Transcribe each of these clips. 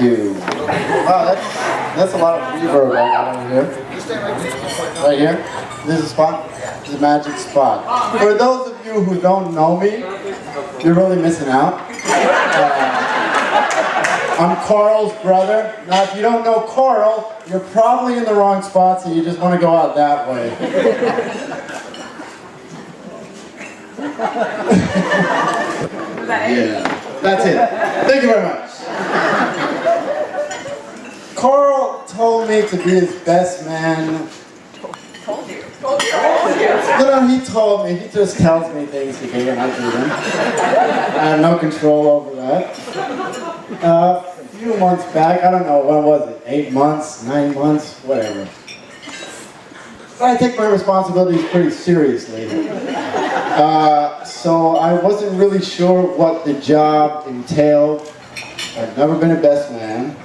you. Wow, that's a lot of reverb I got over here. Right here? This is a spot? This is a magic spot. For those of you who don't know me, you're really missing out. I'm Carl's brother. Now, if you don't know Carl, you're probably in the wrong spot, so you just want to go out that way. Yeah, that's it. Thank you very much. Carl told me to be his best man. Told you. No, he told me. He just tells me things to do and I do them. I have no control over that. A few months back, I don't know, when was it? 8 months, 9 months, whatever. But I take my responsibilities pretty seriously. So I wasn't really sure what the job entailed. I've never been a best man.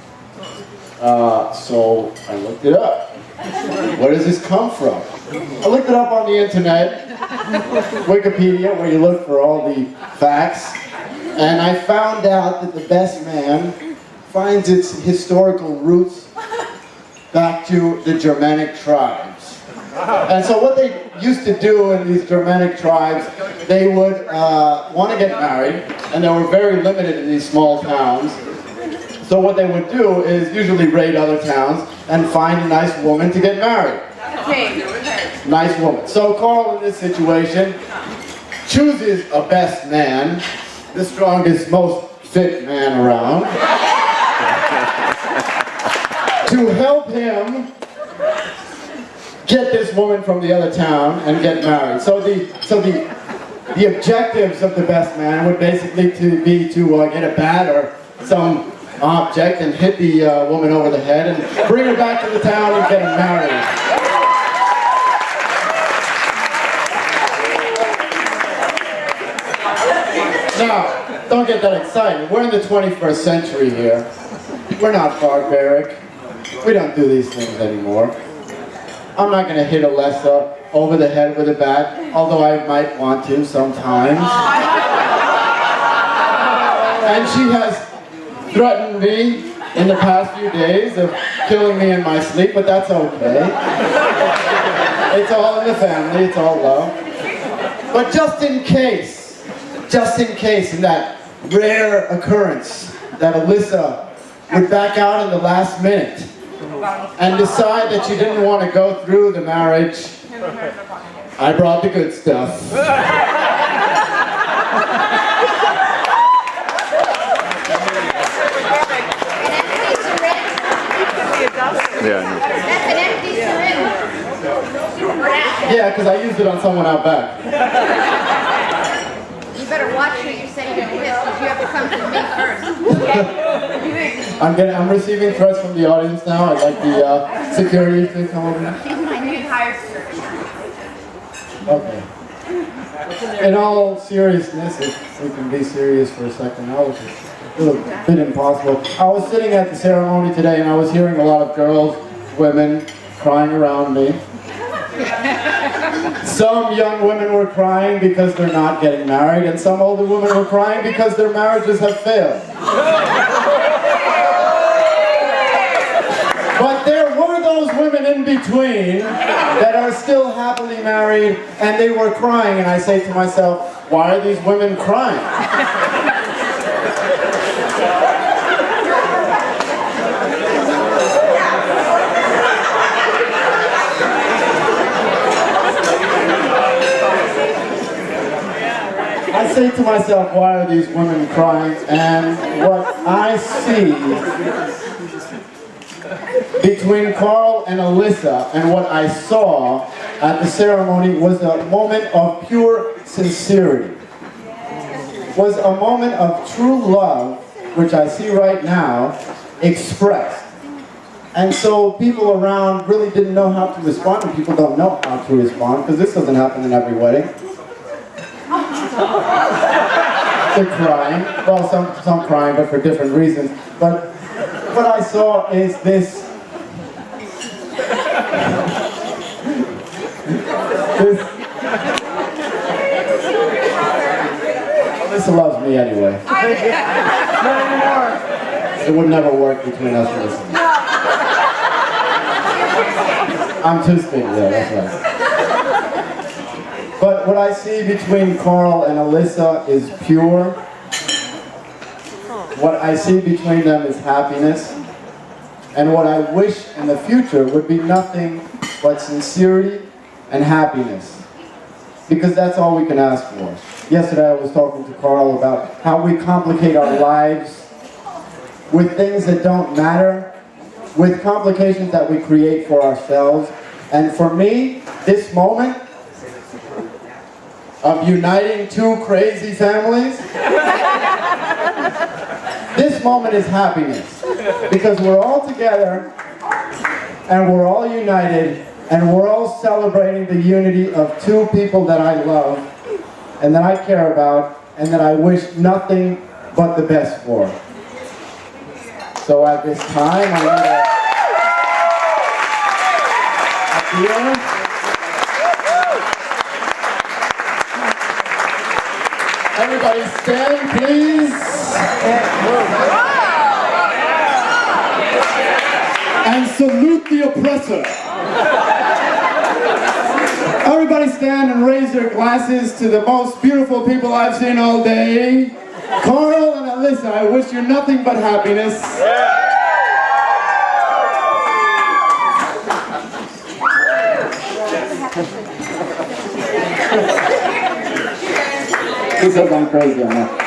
So I looked it up. Where does this come from? I looked it up on the internet, Wikipedia, where you look for all the facts, and I found out that the best man finds its historical roots back to the Germanic tribes. And so what they used to do in these Germanic tribes, they would want to get married, and they were very limited in these small towns. So what they would do is usually raid other towns and find a nice woman to get married. Nice woman. So Carl, in this situation, chooses a best man, the strongest, most fit man around, to help him get this woman from the other town and get married. So the objectives of the best man would basically be to get a bat or some object and hit the woman over the head and bring her back to the town and get her married. Now, don't get that excited. We're in the 21st century here. We're not barbaric. We don't do these things anymore. I'm not going to hit Alyssa over the head with a bat, although I might want to sometimes. And she has threatened me in the past few days of killing me in my sleep, but that's okay. It's all in the family, it's all love. But just in case, in that rare occurrence that Alyssa would back out in the last minute and decide that she didn't want to go through the marriage, I brought the good stuff. That's an empty syringe. Yeah, because I used it on someone out back. You better watch who you say you're with, because you have to come to me first. I'm receiving threats from the audience now. I'd like the security to come over. She's my new hire security. Okay. In all seriousness, if we can be serious for a second now, which is a little bit impossible. I was sitting at the ceremony today and I was hearing a lot of girls, women, crying around me. Some young women were crying because they're not getting married, and some older women were crying because their marriages have failed. But there were those women in between that are still happily married, and they were crying, and I say to myself, why are these women crying? I say to myself, why are these women crying? And what I see between Carl and Alyssa and what I saw at the ceremony was a moment of pure sincerity. Was a moment of true love, which I see right now, expressed. And so people around really didn't know how to respond, and people don't know how to respond, because this doesn't happen in every wedding. They're crying. Well, some crying, but for different reasons. But what I saw is this. Alyssa loves me anyway. Not anymore. It would never work between us, Alyssa. I'm too skinny, yeah, that's right. But what I see between Carl and Alyssa is pure. What I see between them is happiness. And what I wish in the future would be nothing but sincerity and happiness. Because that's all we can ask for. Yesterday I was talking to Carl about how we complicate our lives with things that don't matter, with complications that we create for ourselves. And for me, this moment of uniting two crazy families, this moment is happiness. Because we're all together, and we're all united, and we're all celebrating the unity of two people that I love, and that I care about, and that I wish nothing but the best for. So at this time, I need a everybody stand, please. And salute the oppressor. Everybody stand and raise your glasses to the most beautiful people I've seen all day. Carl and Alyssa, I wish you nothing but happiness. He's so gone crazy on that.